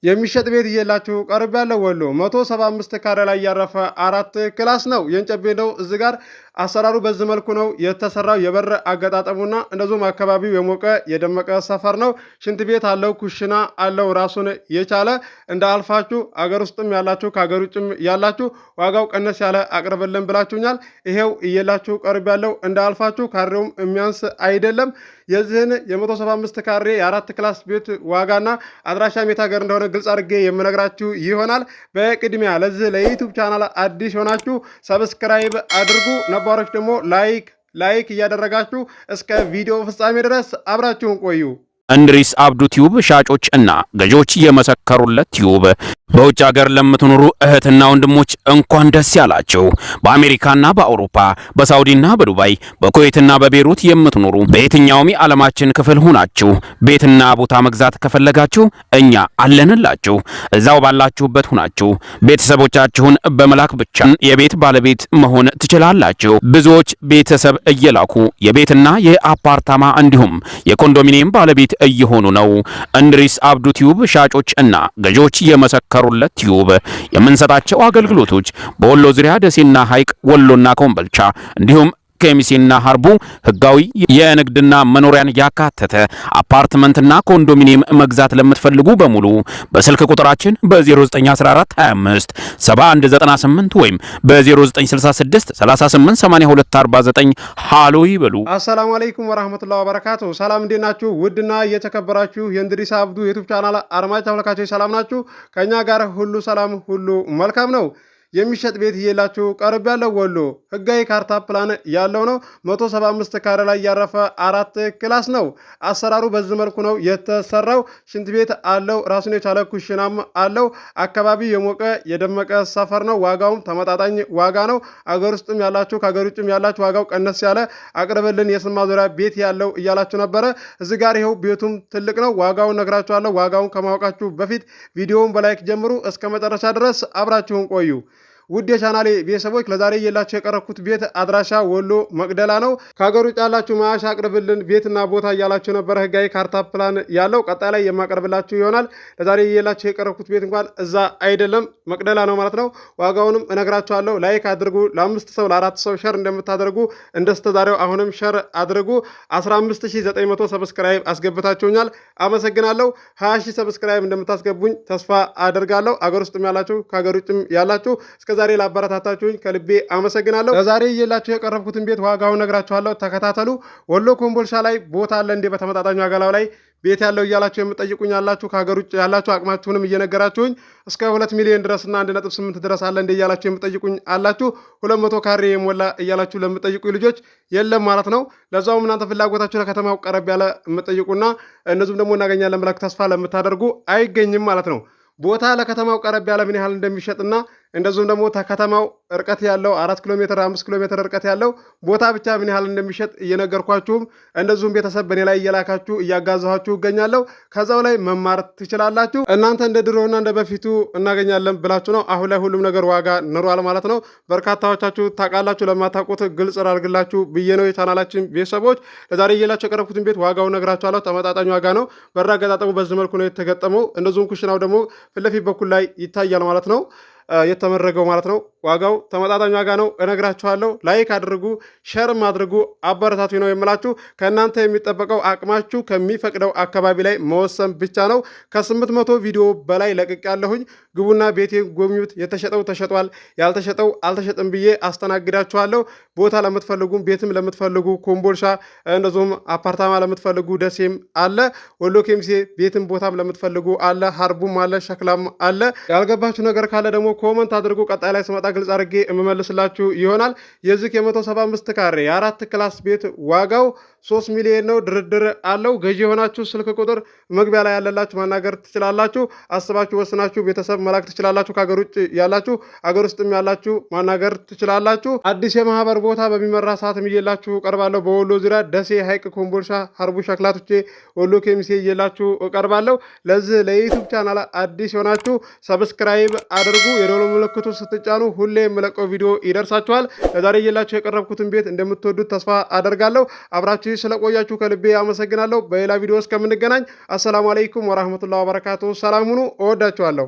የሚሸጥ ቤት ይዤላችሁ ቀርብ ያለው ወሎ 175 ካሬ ላይ ያረፈ አራት ክላስ ነው። የእንጨት ቤት ነው። እዚህ ጋር አሰራሩ በዚህ መልኩ ነው የተሰራው። የበር አገጣጠሙና እንደዚሁም አካባቢው የሞቀ የደመቀ ሰፈር ነው። ሽንት ቤት አለው፣ ኩሽና አለው ራሱን የቻለ። እንደ አልፋችሁ አገር ውስጥም ያላችሁ ከአገር ውጭም ያላችሁ ዋጋው ቀነስ ያለ አቅርብልን ብላችሁኛል። ይሄው እየላችሁ ቀርብ ያለው እንደ አልፋችሁ ካሬውም የሚያንስ አይደለም። የዚህን የ175 ካሬ የአራት ክላስ ቤት ዋጋና አድራሻ የት ሀገር እንደሆነ ግልጽ አድርጌ የምነግራችሁ ይሆናል። በቅድሚያ ለዚህ ለዩቲዩብ ቻናል አዲስ ሆናችሁ ሰብስክራይብ አድርጉ። ነባሮች ደግሞ ላይክ እያደረጋችሁ እስከ ቪዲዮ ፍጻሜ ድረስ አብራችሁን ቆዩ። እንድሪስ አብዱ ቲዩብ ሻጮች እና ገዢዎች የመሰከሩለት ቲዩብ በውጭ ሀገር ለምትኖሩ እህትና ወንድሞች እንኳን ደስ ያላችሁ። በአሜሪካና በአውሮፓ በሳውዲና በዱባይ በኩዌትና በቤሩት የምትኖሩ በየትኛውም የዓለማችን ክፍል ሆናችሁ ቤትና ቦታ መግዛት ከፈለጋችሁ እኛ አለንላችሁ። እዛው ባላችሁበት ሆናችሁ ቤተሰቦቻችሁን በመላክ ብቻ የቤት ባለቤት መሆን ትችላላችሁ። ብዙዎች ቤተሰብ እየላኩ የቤትና የአፓርታማ እንዲሁም የኮንዶሚኒየም ባለቤት እየሆኑ ነው። እንድሪስ አብዱ ቲዩብ ሻጮች እና ገዢዎች የመሰከሩለት ቲዩብ የምንሰጣቸው አገልግሎቶች በወሎ ዙሪያ ደሴና ሐይቅ፣ ወሎና ኮምቦልቻ እንዲሁም ከሚሴና ሀርቡ ህጋዊ የንግድና መኖሪያን ያካተተ አፓርትመንትና ኮንዶሚኒየም መግዛት ለምትፈልጉ በሙሉ በስልክ ቁጥራችን በ0914 25 7198 ወይም በ0966 388249 ሃሎ ይበሉ። አሰላሙ አለይኩም ወራህመቱላሂ ወበረካቱ። ሰላም እንዴት ናችሁ? ውድና እየተከበራችሁ የእንድሪስ አብዱ ዩቲዩብ ቻናል አድማጭ ተመልካቾች ሰላም ናችሁ? ከኛ ጋር ሁሉ ሰላም ሁሉ መልካም ነው። የሚሸጥ ቤት ይዤላችሁ ቀርብ ያለው ወሎ ህጋዊ ካርታ ፕላን ያለው ነው። 175 ካሬ ላይ ያረፈ አራት ክላስ ነው። አሰራሩ በዚህ መልኩ ነው የተሰራው። ሽንት ቤት አለው፣ ራሱን የቻለ ኩሽናም አለው። አካባቢው የሞቀ የደመቀ ሰፈር ነው። ዋጋውም ተመጣጣኝ ዋጋ ነው። አገር ውስጥም ያላችሁ ከአገር ውጭም ያላችሁ ዋጋው ቀነስ ያለ አቅርብልን የስማ ዙሪያ ቤት ያለው እያላችሁ ነበረ። እዚህ ጋር ይኸው ቤቱም ትልቅ ነው። ዋጋውን ነግራችኋለሁ። ዋጋውን ከማወቃችሁ በፊት ቪዲዮውን በላይክ ጀምሩ። እስከ መጨረሻ ድረስ አብራችሁን ቆዩ። ውድ የቻናሌ ቤተሰቦች ለዛሬ እየላችሁ የቀረብኩት ቤት አድራሻ ወሎ መቅደላ ነው። ከሀገር ውጭ ያላችሁ ማያሻ አቅርብልን ቤትና ቦታ እያላችሁ ነበረ። ህጋዊ ካርታ ፕላን ያለው ቀጣይ ላይ የማቀርብላችሁ ይሆናል። ለዛሬ እየላችሁ የቀረብኩት ቤት እንኳን እዛ አይደለም መቅደላ ነው ማለት ነው። ዋጋውንም እነግራችኋለሁ። ላይክ አድርጉ። ለ5 ሰው ለ4 ሰው ሸር እንደምታደርጉ እንደስተዛሬው አሁንም ሸር አድርጉ። 15900 ሰብስክራይብ አስገብታችሁኛል። አመሰግናለሁ። 20000 ሰብስክራይብ እንደምታስገቡኝ ተስፋ አደርጋለሁ። አገር ውስጥም ያላችሁ ከሀገር ውጭም ያላችሁ ዛሬ ላበረታታችሁኝ ከልቤ አመሰግናለሁ። ለዛሬ እየላችሁ የቀረብኩትን ቤት ዋጋውን ነግራችኋለሁ። ተከታተሉ። ወሎ ኮምቦልቻ ላይ ቦታ አለ እንዴ በተመጣጣኙ ዋጋ ላይ ቤት ያለው እያላችሁ የምትጠይቁኝ ያላችሁ ከሀገር ውጭ ያላችሁ አቅማችሁንም እየነገራችሁኝ እስከ 2 ሚሊዮን ድረስና 1.8 ድረስ አለ እንዴ እያላችሁ የምትጠይቁኝ አላችሁ። 200 ካሬ የሞላ እያላችሁ ለምትጠይቁኝ ልጆች የለም ማለት ነው። ለዛውም እናንተ ፍላጎታችሁ ለከተማው ቀረብ ያለ የምትጠይቁና እነዚህም ደግሞ እናገኛለን ብላችሁ ተስፋ ለምታደርጉ አይገኝም ማለት ነው። ቦታ ለከተማው ቀረብ ያለ ምን ያህል እንደሚሸጥና እንደዚሁም ደግሞ ከከተማው ርቀት ያለው 4 ኪሎ ሜትር 5 ኪሎ ሜትር ርቀት ያለው ቦታ ብቻ ምን ያህል እንደሚሸጥ እየነገርኳችሁም እንደዚሁም ቤተሰብ በኔ ላይ እየላካችሁ እያጋዛኋችሁ እገኛለሁ። ከዛው ላይ መማር ትችላላችሁ። እናንተ እንደ ድሮና እንደ በፊቱ እናገኛለን ብላችሁ ነው። አሁን ላይ ሁሉም ነገር ዋጋ ንሯል ማለት ነው። በርካታዎቻችሁ ታውቃላችሁ። ለማታውቁት ግልጽ አድርግላችሁ ብዬ ነው የቻናላችን ቤተሰቦች። ለዛሬ እየላችሁ የቀረብኩትን ቤት ዋጋው ነግራችኋለሁ። ተመጣጣኝ ዋጋ ነው። በር አገጣጠሙ በዚህ መልኩ ነው የተገጠመው። እንደዚሁም ኩሽናው ደግሞ ፊት ለፊት በኩል ላይ ይታያል ማለት ነው። የተመረገው ማለት ነው። ዋጋው ተመጣጣኝ ዋጋ ነው እነግራችኋለሁ። ላይክ አድርጉ፣ ሸርም አድርጉ፣ አበረታቱ ነው የምላችሁ። ከእናንተ የሚጠበቀው አቅማችሁ ከሚፈቅደው አካባቢ ላይ መወሰን ብቻ ነው። ከ800 ቪዲዮ በላይ ለቅቅ ያለሁኝ። ግቡና ቤቴን ጎብኙት። የተሸጠው ተሸጧል፣ ያልተሸጠው አልተሸጠም ብዬ አስተናግዳችኋለሁ። ቦታ ለምትፈልጉም ቤትም ለምትፈልጉ ኮምቦልሻ፣ እንደዚሁም አፓርታማ ለምትፈልጉ ደሴም አለ። ወሎ ኬሚሴ ቤትም ቦታም ለምትፈልጉ አለ። ሀርቡም አለ፣ ሸክላም አለ። ያልገባችሁ ነገር ካለ ደግሞ ኮመንት አድርጉ። ቀጣይ ላይ ስመጣ ግልጽ አድርጌ የምመልስላችሁ ይሆናል። የዚህ የ175 ካሬ የአራት ክላስ ቤት ዋጋው 3 ሚሊዮን ነው። ድርድር አለው። ገዢ የሆናችሁ ስልክ ቁጥር መግቢያ ላይ ያለላችሁ ማናገር ትችላላችሁ። አስባችሁ ወስናችሁ ቤተሰብ መላክ ትችላላችሁ። ከሀገር ውጭ ያላችሁ አገር ውስጥም ያላችሁ ማናገር ትችላላችሁ። አዲስ የማህበር ቦታ በሚመራ ሰዓት እየላችሁ ቀርባለሁ። በወሎ ዙሪያ ደሴ፣ ሐይቅ፣ ኮምቦልሻ፣ ሀርቡ፣ ሸክላቶቼ፣ ወሎ ኬሚሴ እየላችሁ ቀርባለሁ። ለዚህ ለዩቲዩብ ቻናል አዲስ የሆናችሁ ሰብስክራይብ አድርጉ። የደወል ምልክቱ ስትጫኑ ሁሌ የምለቀው ቪዲዮ ይደርሳችኋል። ለዛሬ እየላችሁ የቀረብኩትን ቤት እንደምትወዱት ተስፋ አደርጋለሁ። አብራችሁ ስለቆያችሁ ከልቤ አመሰግናለሁ። በሌላ ቪዲዮ እስከምንገናኝ አሰላሙ አለይኩም ወራህመቱላሂ ወበረካቱ። ሰላም ሁኑ። እወዳችኋለሁ።